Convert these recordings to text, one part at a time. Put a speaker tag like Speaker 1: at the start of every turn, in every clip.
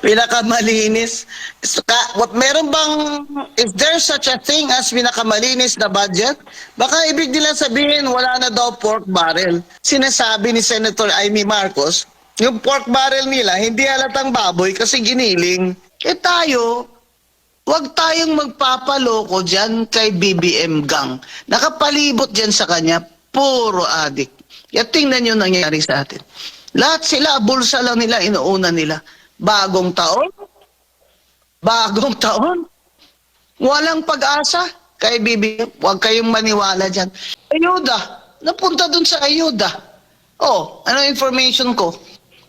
Speaker 1: Pinakamalinis. Meron bang, is there such a thing as pinakamalinis na budget? Baka ibig nila sabihin wala na daw pork barrel. Sinasabi ni Senator Amy Marcos, yung pork barrel nila hindi halatang baboy kasi giniling. Eh tayo, huwag tayong magpapaloko dyan kay BBM Gang. Nakapalibot dyan sa kanya, puro adik. At tingnan nyo nangyari sa atin. Lahat sila, bulsa lang nila, inuuna nila. Bagong taon, walang pag-asa kay BBM. Huwag kayong maniwala dyan. Ayuda, napunta dun sa ayuda. Oh, ano information ko?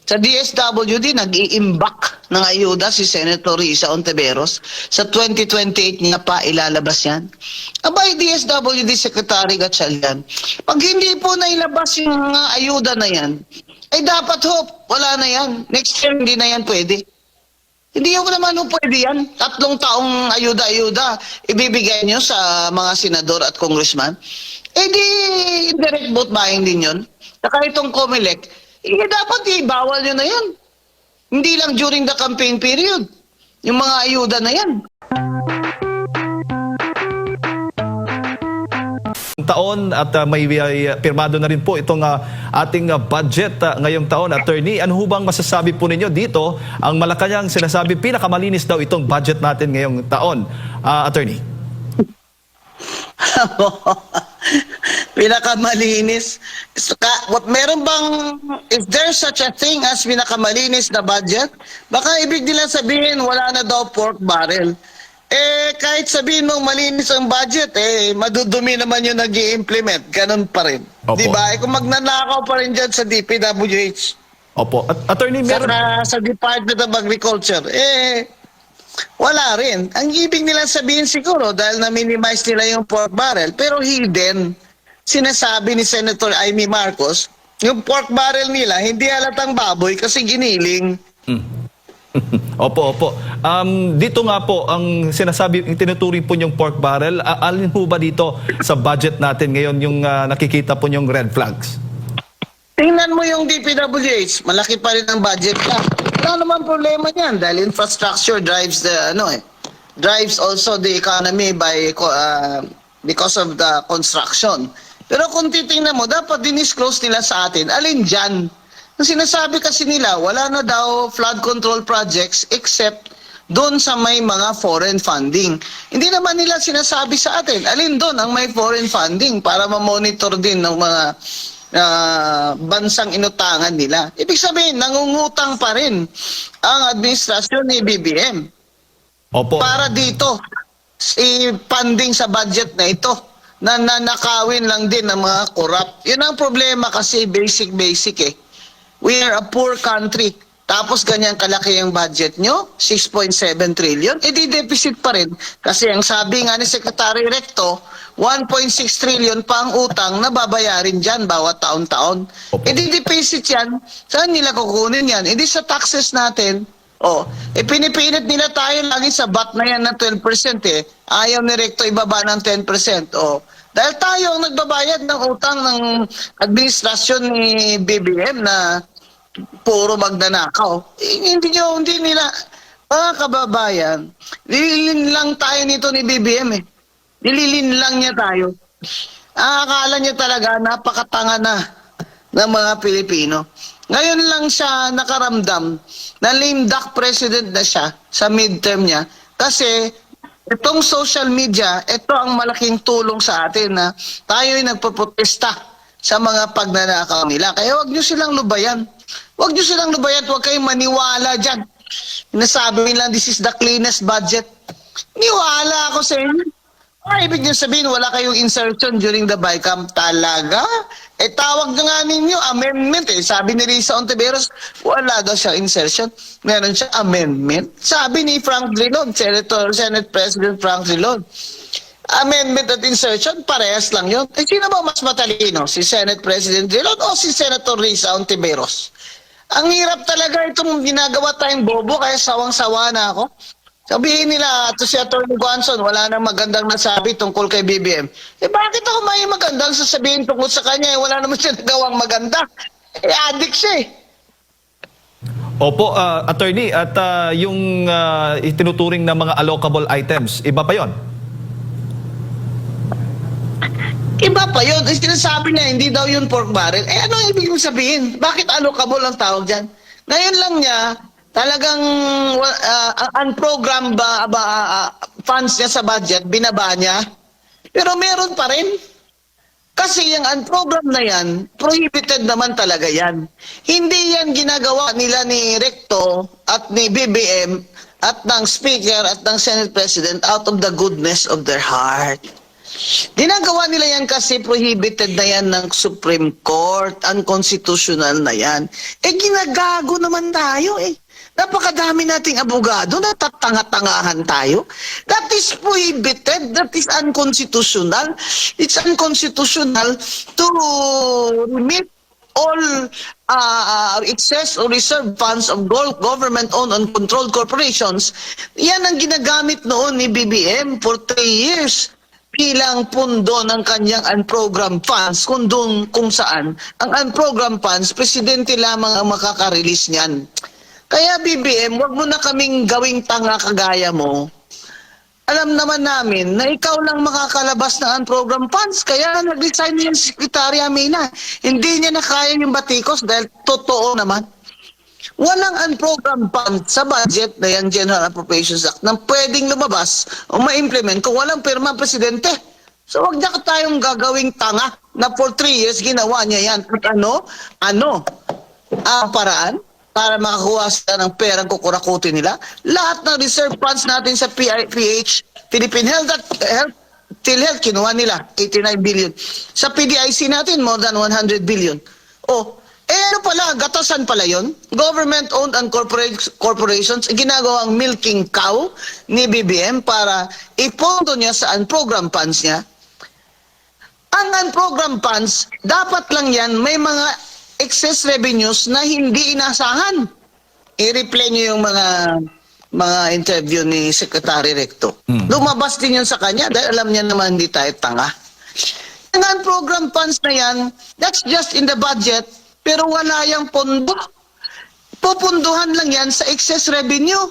Speaker 1: Sa DSWD, nag-i-imbak ng ayuda si Senator Risa Ontiveros. Sa 2028 niya pa ilalabas yan. Abay, DSWD Secretary Gatchalian, pag hindi po nailabas yung mga ayuda na yan, ay dapat wala na yan. Next year, hindi na yan pwede. Hindi ako naman pwede yan. 3 taong ayuda-ayuda ibibigay nyo sa mga senador at congressman. Eh di, indirect vote buying din yun. Saka itong COMELEC, dapat bawal nyo na yan. Hindi lang during the campaign period. Yung mga ayuda na yan.
Speaker 2: Taon at may pirmado na rin po itong ating budget ngayong taon. Attorney, ano ho bang masasabi po ninyo dito? Ang Malacanang sinasabi pinakamalinis daw itong budget natin ngayong taon. Attorney.
Speaker 1: Pinakamalinis. Meron bang, is there such a thing as pinakamalinis na budget? Baka ibig nila sabihin wala na daw pork barrel. Eh, kahit sabihin mong malinis ang budget, madudumi naman yung nag-i-implement. Ganun pa rin.
Speaker 2: Opo.
Speaker 1: Diba? Kung magnanakaw pa rin dyan sa DPWH.
Speaker 2: Opo. Attorney, meron...
Speaker 1: Sa Department of Agriculture, wala rin. Ang ibig nila sabihin siguro, dahil na-minimize nila yung pork barrel, pero hidden. Sinasabi ni Senator Amy Marcos, yung pork barrel nila, hindi halatang baboy kasi giniling.
Speaker 2: Opo. Dito nga po, ang sinasabi, tinuturing po yung pork barrel, alin po ba dito sa budget natin ngayon yung nakikita po yung red flags?
Speaker 1: Tingnan mo yung DPWH, malaki pa rin ang budget ka. Wala naman problema niyan dahil infrastructure drives drives also the economy because of the construction. Pero kung titingnan mo, dapat dinisclose nila sa atin, alin dyan? Ang sinasabi kasi nila, wala na daw flood control projects except doon sa may mga foreign funding. Hindi naman nila sinasabi sa atin, alin doon ang may foreign funding para ma-monitor din ng mga bansang inutangan nila. Ibig sabihin, nangungutang pa rin ang administrasyon ni BBM.
Speaker 2: Opo.
Speaker 1: Para dito, i-funding sa budget na ito na nanakawin lang din ng mga corrupt. Yun ang problema kasi basic eh. We are a poor country. Tapos ganyan kalaki ang budget nyo, 6.7 trillion, di deficit pa rin. Kasi ang sabi nga ni Secretary Recto, 1.6 trillion pa ang utang na babayarin dyan bawat taon-taon. Di deficit yan. Saan nila kukunin yan? Hindi sa taxes natin. Pinipilit nila tayo lagi sa VAT na yan ng 12%. Ayaw ni Recto ibaba ng 10%. Dahil tayo ang nagbabayad ng utang ng administrasyon ni BBM na puro magnanakaw. Hindi nila, mga kababayan, nililin lang tayo nito ni BBM Nililin lang niya tayo. Akala niya talaga napakatanga na ng mga Pilipino. Ngayon lang siya nakaramdam na lame duck president na siya sa midterm niya kasi itong social media, ito ang malaking tulong sa atin na tayo'y nagpoprotesta sa mga pagnanakaw nila. Kaya huwag niyo silang lubayan. Huwag kayong maniwala dyan. Nasabi nila, this is the cleanest budget. Niwala ako sa inyo. Ibig niyo sabihin, wala kayong insertion during the BICAM. Talaga? Tawag na nga ninyo, amendment Sabi ni Risa Ontiveros, wala daw siya insertion. Meron siya amendment. Sabi ni Frank Drilon, Senate President Frank Drilon, amendment at insertion, parehas lang yun. Sino ba mas matalino? Si Senate President Drilon o si Senator Risa Ontiveros? Ang hirap talaga itong ginagawa tayong bobo, kaya sawang-sawa na ako. Sabihin nila, ito si Atty. Guanzon, wala nang magandang nasabi tungkol kay BBM. Bakit ako may magandang sasabihin tungkol sa kanya? Wala naman siya nagawang maganda. Addict siya
Speaker 2: Opo, attorney, at yung itinuturing na mga allocable items, iba pa yon.
Speaker 1: Iba pa yun. Sinasabi niya, hindi daw yun pork barrel. Ano ang ibig mong sabihin? Bakit allocable ang tawag dyan? Ngayon lang niya, talagang unprogrammed funds niya sa budget, binaba niya. Pero meron pa rin. Kasi yung unprogrammed na yan, prohibited naman talaga yan. Hindi yan ginagawa nila ni Recto at ni BBM at ng Speaker at ng Senate President out of the goodness of their heart. Ginagawa nila yan kasi prohibited na yan ng Supreme Court, unconstitutional na yan. Ginagago naman tayo eh. Napakadami nating abogado, natatanga-tangahan tayo. That is prohibited, that is unconstitutional. It's unconstitutional to remit all excess or reserve funds of government-owned and controlled corporations. Yan ang ginagamit noon ni BBM for 3 years bilang pundo ng kanyang unprogrammed funds kung saan ang unprogrammed funds, presidente lamang ang makaka-release niyan. Kaya BBM, wag mo na kaming gawing tanga kagaya mo. Alam naman namin na ikaw lang makakalabas ng unprogrammed funds. Kaya nag-resign yung Secretary Amina. Hindi niya na kaya yung batikos dahil totoo naman. Walang unprogrammed funds sa budget na yan, General Appropriations Act, na pwedeng lumabas o ma-implement kung walang pirma presidente. So wag na tayong gagawing tanga na for 3 years ginawa niya yan. At ang paraan para makakuha sila ng perang kukurakutin nila. Lahat ng reserve funds natin sa PH, Philippine PhilHealth, kinuha nila, 89 billion. Sa PDIC natin, more than 100 billion. Ano pala, gatasan pala yun? Government-owned and corporations, ginagawang milking cow ni BBM para ipondo niya sa unprogrammed funds niya. Ang unprogrammed funds, dapat lang yan, may mga excess revenues na hindi inasahan. I-replay niyo yung mga interview ni Secretary Recto. Lumabas din yun sa kanya dahil alam niya naman hindi tayo tanga. Yung unprogrammed funds na yan, that's just in the budget, pero wala yung pondo. Pupunduhan lang yan sa excess revenue.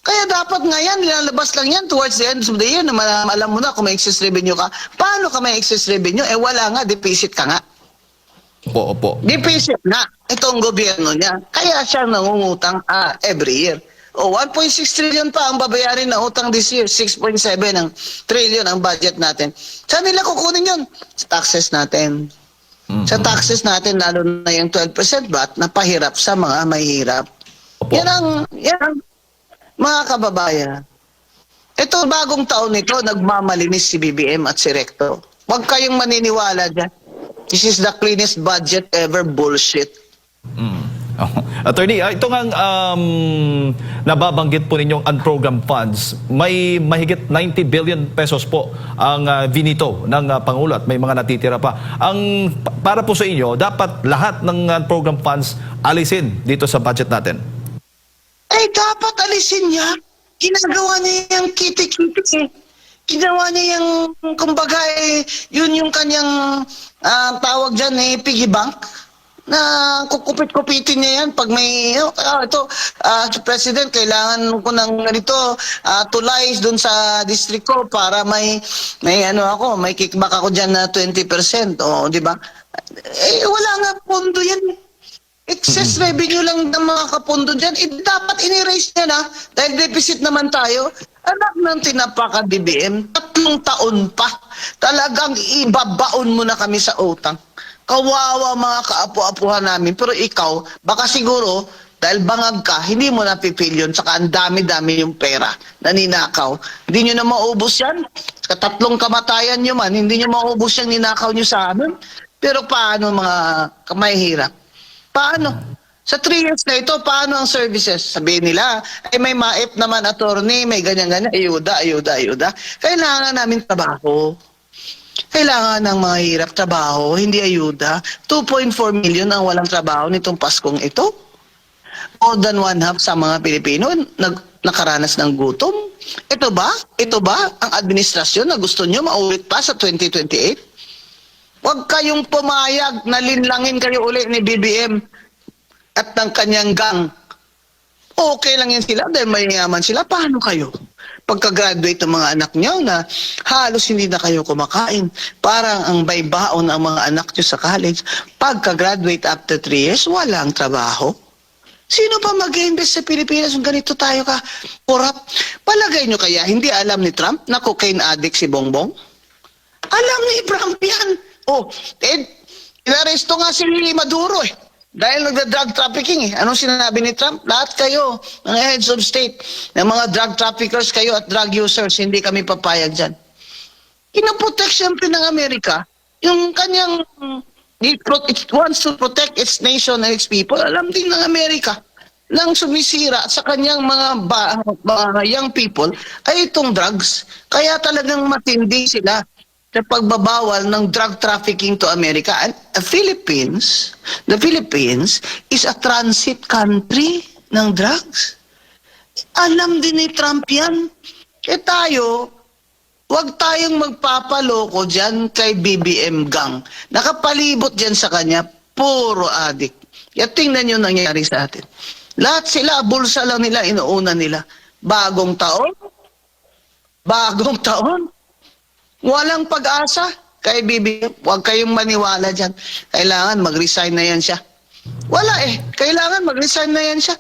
Speaker 1: Kaya dapat nga yan, nilalabas lang yan towards the end of the year na alam mo na kung may excess revenue ka. Paano ka may excess revenue? Wala nga, deficit ka nga.
Speaker 2: Opo.
Speaker 1: Deficit na itong gobyerno niya. Kaya siya nangungutang every year. 1.6 trillion pa ang babayarin na utang this year. 6.7 ang trillion ang budget natin. Saan nila kukunin yun? Sa taxes natin. Sa taxes natin, lalo na yung 12% VAT na pahirap sa mga mahirap.
Speaker 2: Opo.
Speaker 1: Yan ang mga kababayan. Ito, bagong taon nito, nagmamalinis si BBM at si Recto. Huwag kayong maniniwala dyan. This is the cleanest budget ever, bullshit.
Speaker 2: Attorney, ito nga nababanggit po ninyong unprogrammed funds. May mahigit 90 billion pesos po ang vinito ng Pangulo at may mga natitira pa. Para po sa inyo, dapat lahat ng unprogrammed funds alisin dito sa budget natin.
Speaker 1: Dapat alisin niya. Ginagawa niya yung kiti-kiti. Ginawa niya yung, kumbaga, yun yung kanyang tawag dyan, piggy bank. Na kukupit-kupitin niya yan pag may, President, kailangan ko ng ganito, tulies dun sa district ko para may kickback ako dyan na 20%. Di ba? Wala nga pondo yan. Excess revenue lang ng mga kapondo dyan. Dapat in-erase niya na dahil deficit naman tayo. Anak ng tinapaka BBM, 3 taon pa. Talagang ibabaon mo na kami sa utang. Kawawa mga kaapu-apuhan namin. Pero ikaw, baka siguro, dahil bangag ka, hindi mo napipil yun. Saka ang dami-dami yung pera na ninakaw. Hindi nyo na maubos yan. Sa 3 kamatayan nyo man, hindi nyo maubos yung ninakaw nyo sa amin. Pero paano mga kamahihirap? Paano? Sa 3 years na ito, paano ang services? Sabihin nila, may maip naman attorney, may ganyan-ganyan, ayuda. Kailangan namin trabaho. Kailangan ng mga hirap trabaho, hindi ayuda. 2.4 million ang walang trabaho nitong Paskong ito. More than 1/2 sa mga Pilipino nakaranas ng gutom. Ito ba ang administrasyon na gusto nyo maulit pa sa 2028? Huwag kayong pumayag na linlangin kayo ulit ni BBM at ng kanyang gang Okay lang yan sila dahil mayayaman sila. Paano kayo? Pagka-graduate ng mga anak niyo na halos hindi na kayo kumakain. Parang ang baybaon ang mga anak niyo sa college. Pagka-graduate after 3 years, walang trabaho. Sino pa mag-invest sa Pilipinas kung ganito tayo ka corrupt? Palagay nyo kaya hindi alam ni Trump na cocaine addict si Bongbong? Alam ni Trump yan. Oh, inaresto nga si Maduro eh. Dahil nagda-drug trafficking eh. Anong sinabi ni Trump? Lahat kayo, mga heads of state, ng mga drug traffickers kayo at drug users, hindi kami papayag dyan. Kinaprotect siyempre ng Amerika yung kanyang it wants to protect its nation and its people. Alam din ng Amerika nang sumisira sa kanyang mga young people ay itong drugs. Kaya talagang matindi sila sa pagbabawal ng drug trafficking to America. And the Philippines is a transit country ng drugs. Alam din ni Trump yan. Tayo, huwag tayong magpapaloko dyan kay BBM Gang. Nakapalibot dyan sa kanya, puro adik. Kaya tingnan nyo nangyari sa atin. Lahat sila, bulsa lang nila, inuuna nila. Bagong taon, walang pag-asa kay BBM. Huwag kayong maniwala dyan. Kailangan mag-resign na yan siya. Wala eh. Kailangan mag-resign na yan siya.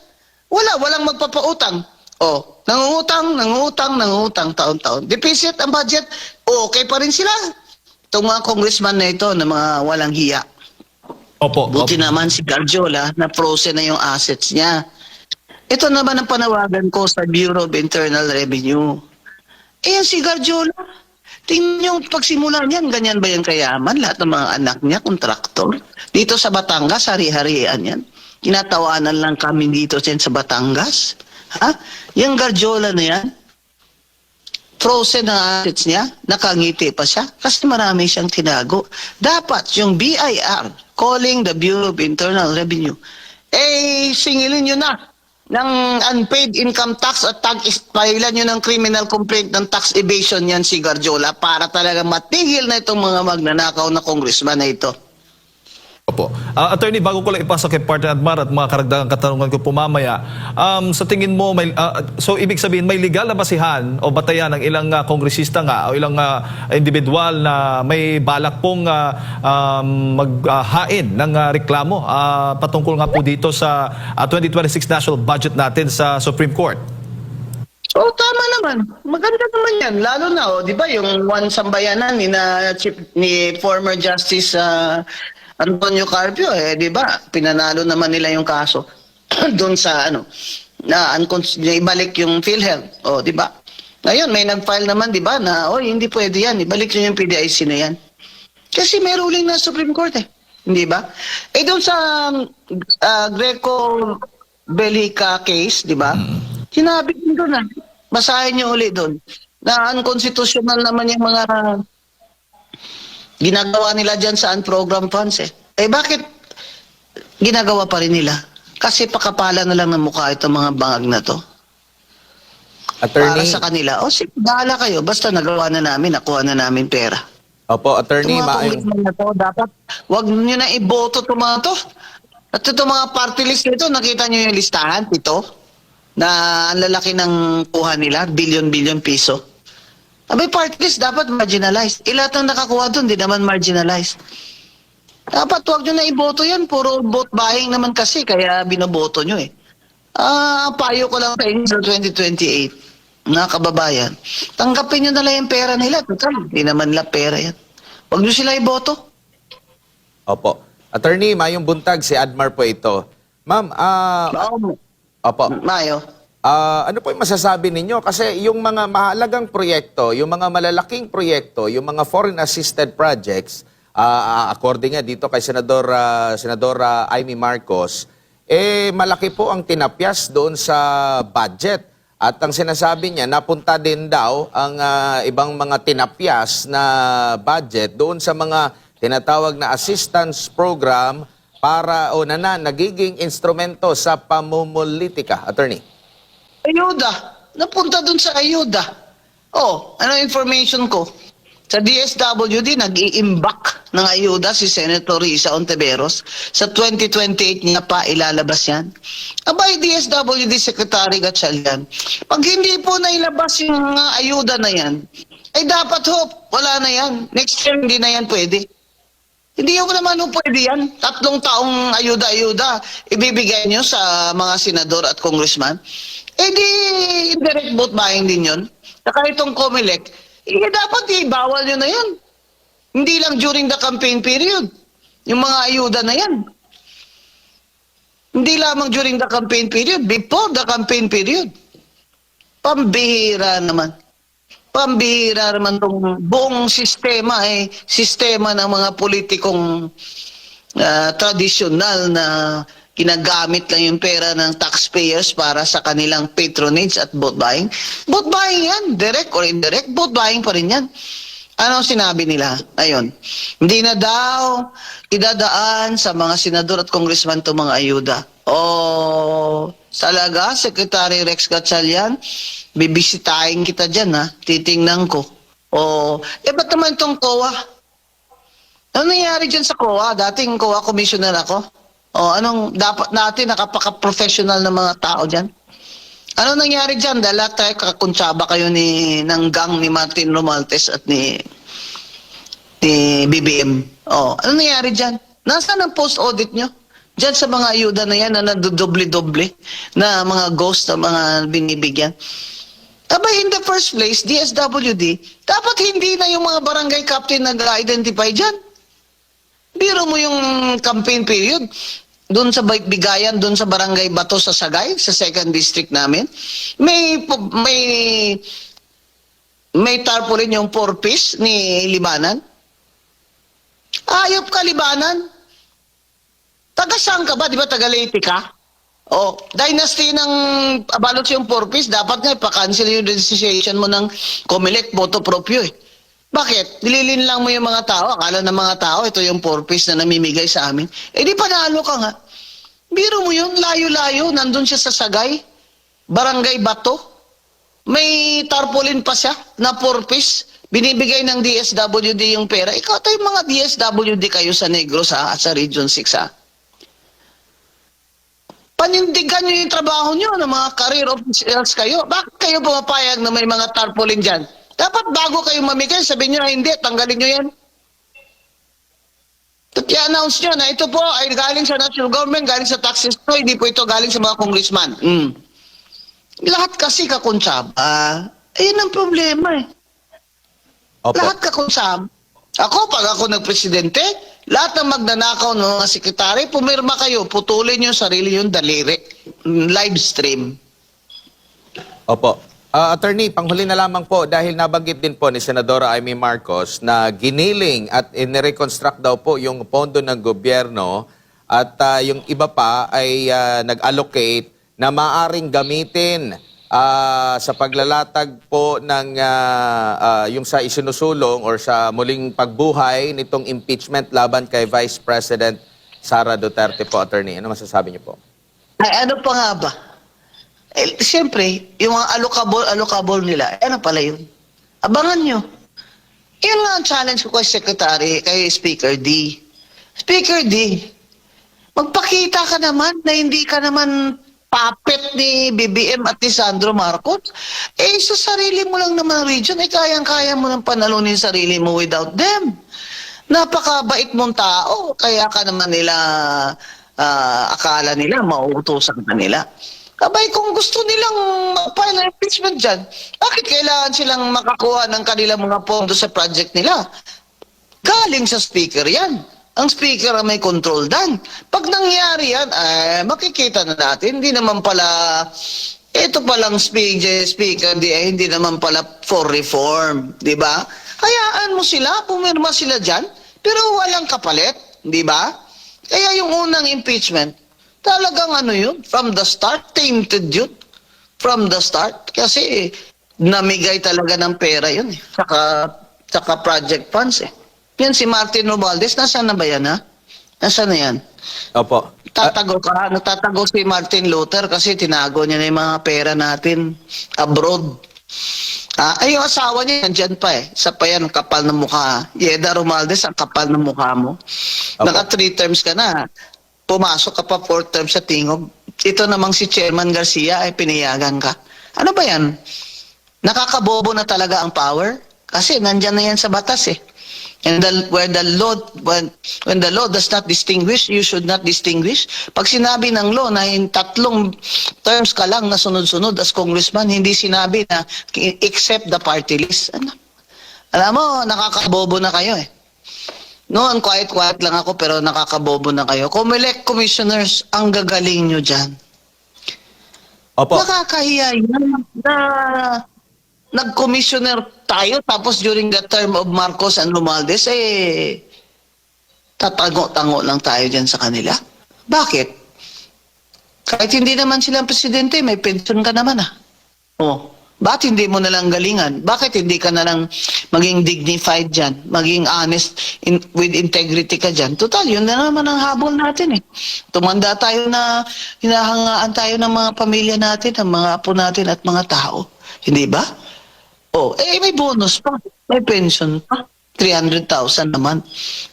Speaker 1: Walang magpapautang. Oh, nangungutang taon-taon. Deficit ang budget, okay pa rin sila. Itong mga congressman na ito na mga walang hiya.
Speaker 2: Opo.
Speaker 1: Buti naman si Garjola na frozen na yung assets niya. Ito naman ang panawagan ko sa Bureau of Internal Revenue. Yan si Garjola. Tingnan yung pagsimula niyan, ganyan ba yan kayaman? Lahat ng mga anak niya, kontraktor. Dito sa Batangas, hari-harian yan. Kinatawanan lang kami dito sa Batangas. Ha? Yung Garjola na yan, frozen na assets niya, nakangiti pa siya kasi marami siyang tinago. Dapat yung BIR, calling the Bureau of Internal Revenue, singilin nyo na ng unpaid income tax at pahilan nyo ng criminal complaint ng tax evasion yan si Garjola para talaga matigil na itong mga magnanakaw na congressman na ito.
Speaker 2: Opo. Attorney, bago ko lang ipasa kay Partner Admar at mga karagdagang katanungan ko po mamaya, sa tingin mo, so ibig sabihin, may legal na basihan o batayan ng ilang kongresista nga o ilang individual na may balak pong maghain ng reklamo patungkol nga po dito sa 2026 national budget natin sa Supreme Court?
Speaker 1: Oh, tama naman. Maganda naman yan. Lalo na, di ba, yung one sambayanan ni former Justice Antonio Carpio, di ba? Pinanalo naman nila yung kaso doon sa na ibalik yung PhilHealth. Oh, di ba? Ngayon may nag-file naman, di ba, na hindi pwede yan, ibalik niyo yung PDIC na yan. Kasi may ruling na Supreme Court hindi ba? Doon sa Greco Bellica case, di ba? Sinabi din doon basahin niyo ulit doon na unconstitutional naman yung mga ginagawa nila dyan sa unprogrammed funds bakit ginagawa pa rin nila? Kasi pakapala na lang ng mukha itong mga bangag na to.
Speaker 3: Attorney,
Speaker 1: para sa kanila, sige, bahala kayo. Basta nagawa na namin, nakuha na namin pera.
Speaker 3: Opo, Attorney,
Speaker 1: Itong mga congressman na to, dapat wag nyo na iboto itong mga to. At itong mga party list nito, nakita nyo yung listahan, ito, na ang lalaki ng kuha nila, billion piso. Abay, party list dapat marginalized. Lahat ng nakakuha doon, di naman marginalized. Dapat huwag nyo na iboto yan. Puro vote buying naman kasi, kaya binoboto nyo payo ko lang sa inyo sa 2028, mga kababayan. Tanggapin nyo na lang yung pera nila. Total, di naman lang pera yan. Huwag nyo sila iboto.
Speaker 3: Opo. Attorney, Mayong Buntag, si Admar po ito. Ma'am, opo.
Speaker 1: Mayo.
Speaker 3: Ano po yung masasabi ninyo? Kasi yung mga mahalagang proyekto, yung mga malalaking proyekto, yung mga foreign-assisted projects, according nga dito kay Senadora Amy Marcos, malaki po ang tinapyas doon sa budget. At ang sinasabi niya, napunta din daw ang ibang mga tinapyas na budget doon sa mga tinatawag na assistance program para nagiging instrumento sa pamumulitika. Attorney.
Speaker 1: Ayuda. Napunta dun sa ayuda. Ano information ko? Sa DSWD, nag-iimbak ng ayuda si Senator Risa Ontiveros. Sa 2028 niya pa ilalabas yan. Abay, DSWD Secretary Gatchalian, pag hindi po nailabas yung mga ayuda na yan, ay dapat wala na yan. Next year, hindi na yan pwede. Hindi ko naman pwede yan. 3 taong ayuda-ayuda ibibigay nyo sa mga senador at congressman. Eh di, indirect vote buying din yun. Saka itong COMELEC, dapat bawal nyo na yan. Hindi lang during the campaign period. Yung mga ayuda na yan. Hindi lamang during the campaign period, before the campaign period. Pambihira naman. Pambihira naman itong buong sistema sistema ng mga politikong tradisyonal na ginagamit lang yung pera ng taxpayers para sa kanilang patronage at vote buying. Vote buying yan, direct or indirect, vote buying pa rin yan. Ano sinabi nila? Ayun, hindi na daw idadaan sa mga senador at congressman itong mga ayuda. Talaga, Secretary Rex Gatchalian, bibisitahin kita dyan, ha? Titingnan ko. Ba't naman itong COA? Ano nangyari dyan sa COA? Dating COA commissioner ako. Anong dapat natin nakapaka-professional na mga tao dyan? Ano nangyari dyan? Dahil lahat tayo kakuntsaba kayo ng gang ni Martin Romualdez at ni BBM. Ano nangyari dyan? Nasaan ang post-audit nyo? Dyan sa mga ayuda na yan na nadodoble-doble na mga ghost na mga binibigyan. Abay, in the first place, DSWD, dapat hindi na yung mga barangay captain nag-identify dyan. Biro mo yung campaign period, doon sa bigayan, doon sa barangay Bato sa Sagay, sa 2nd district namin, may tarpaulin yung 4-piece ni Libanan. Ayop ka, Libanan. Taga saan ka ba? Di ba taga Leyte ka? Dynasty ng Abalos yung 4-piece, dapat nga ipa-cancel yung registration mo ng COMELEC, boto proprio Bakit? Nililin lang mo yung mga tao. Akala ng mga tao, ito yung 4-piece na namimigay sa amin. Di panalo ka nga. Biro mo yun, layo-layo. Nandun siya sa Sagay. Barangay Bato. May tarpaulin pa siya na 4-piece. Binibigay ng DSWD yung pera. Ikaw tayo mga DSWD kayo sa Negros at sa Region 6 Panindigan nyo yung trabaho nyo ng mga career officials kayo. Bakit kayo pumapayag na may mga tarpaulin dyan? Dapat bago kayong mamigay, sabihin nyo, hindi, tanggalin nyo yan. At i-announce nyo na ito po ay galing sa national government, galing sa taxes po, hindi po ito galing sa mga congressman. Lahat kasi kakuntsaba. Ayun ang problema
Speaker 3: Opo.
Speaker 1: Lahat kakuntsaba. Pag ako nagpresidente, lahat ng magnanakaw ng mga sekretary, pumirma kayo, putulin yung sarili yung daliri. Live stream.
Speaker 3: Opo. Attorney, panghuli na lamang po dahil nabanggit din po ni Senadora Amy Marcos na giniling at inireconstruct daw po yung pondo ng gobyerno at yung iba pa ay nag-allocate na maaring gamitin sa paglalatag po ng yung sa isinusulong or sa muling pagbuhay nitong impeachment laban kay Vice President Sara Duterte po, Attorney. Ano masasabi niyo po?
Speaker 1: Ay, ano pa nga ba? Siyempre, yung mga allocable nila, ano pala yun? Abangan nyo. Yun nga ang challenge ko kay Secretary, kay Speaker D. Speaker D, magpakita ka naman na hindi ka naman puppet ni BBM at ni Sandro Marcos. Sa sarili mo lang naman region, kayang-kaya mo nang panalunin sarili mo without them. Napakabait mong tao, kaya ka naman nila, akala nila, mauutosan ka nila. Abay, kung gusto nilang mag-file ng impeachment dyan, bakit kailangan silang makakuha ng kanilang mga pondo sa project nila? Galing sa speaker yan. Ang speaker ang may control dan. Pag nangyari yan, makikita na natin, hindi naman pala, ito palang speaker, hindi naman pala for reform, di ba? Hayaan mo sila, pumirma sila dyan, pero walang kapalit, di ba? Kaya yung unang impeachment, talagang yun, from the start, tainted yun. From the start. Kasi namigay talaga ng pera yun. Saka project funds Yan si Martin Romualdez, nasaan na ba yan Nasaan na yan?
Speaker 3: Opo.
Speaker 1: Nagtatago si Martin Luther kasi tinago niya na yung mga pera natin abroad. Ay, yung asawa niya, nandyan pa eh. Isa pa yan, ang kapal ng mukha. Yeda Romualdez, ang kapal ng mukha mo.
Speaker 3: Opo.
Speaker 1: Naka 3 terms ka na. Pumasok ka pa 4 terms sa tingog. Ito namang si Chairman Garcia ay pinayagan ka. Ano ba yan? Nakakabobo na talaga ang power? Kasi nandyan na yan sa batas eh. And when the law does not distinguish, you should not distinguish. Pag sinabi ng law na in 3 terms ka lang na sunod-sunod as congressman, hindi sinabi na except the party list. Ano? Alam mo, nakakabobo na kayo eh. Noon, quiet lang ako pero nakakabobo na kayo. Comelec commissioners, ang gagaling nyo dyan.
Speaker 3: Opo.
Speaker 1: Nakakahiya yan na nag-commissioner tayo tapos during the term of Marcos and Romualdez, tatango-tango lang tayo dyan sa kanila. Bakit? Kahit hindi naman silang presidente, may pension ka naman bakit hindi mo nalang galingan? Bakit hindi ka nalang maging dignified dyan? Maging honest with integrity ka dyan? Total, yun na naman ang habol natin eh. Tumanda tayo na hinahangaan tayo ng mga pamilya natin, ng mga apo natin at mga tao. Hindi ba? May bonus pa. May pension pa. 300,000 naman.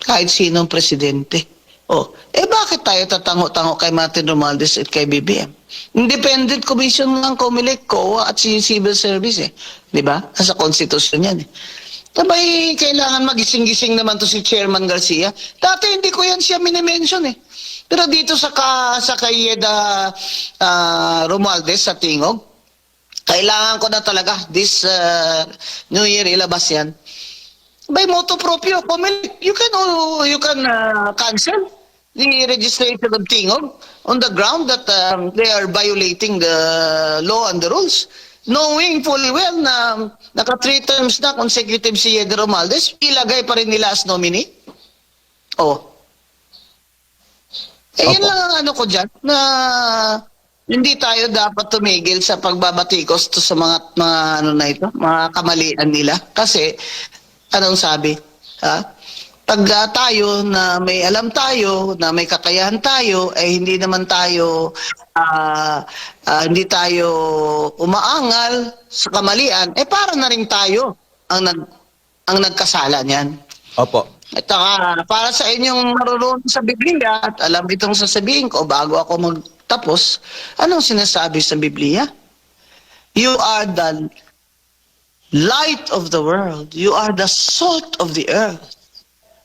Speaker 1: Kahit sinong presidente. Bakit tayo tatango-tango kay Martin Romualdez at kay BBM? Independent Commission ng Comelec, COA at Civil Service eh. Di ba? Nasa konstitusyon yan eh. Sabay, kailangan magising-gising naman to si Chairman Garcia. Dati hindi ko yan siya minimension eh. Pero dito sa Kayeda Romualdez sa Tingog, kailangan ko na talaga this New Year ilabas yan. By motu proprio, Comelec, you can cancel the registration of Tingog on the ground that they are violating the law and the rules. Knowing fully well na naka 3 terms na consecutive si Yeda Romualdez, ilagay pa rin nila as nominee. Yan lang ang ano ko dyan, na hindi tayo dapat tumigil sa pagbabatikos to sa mga mga kamalian nila. Kasi, anong sabi? Pag tayo na may alam tayo, na may kakayahan tayo, hindi naman tayo hindi tayo umaangal sa kamalian, para na rin tayo ang nagkasala niyan.
Speaker 3: Opo.
Speaker 1: At para sa inyong marunong sa Biblia at alam itong sasabihin ko bago ako magtapos, anong sinasabi sa Biblia? You are the light of the world. You are the salt of the earth.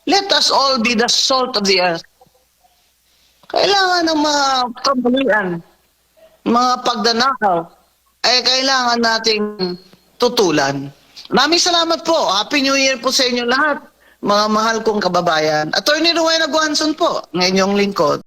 Speaker 1: Let us all be the salt of the earth. Kailangan ng mga kamalian, mga pagdanakaw, kailangan nating tutulan. Maraming salamat po. Happy New Year po sa inyo lahat, mga mahal kong kababayan. Attorney Rowena Guanzon po, ng inyong lingkod.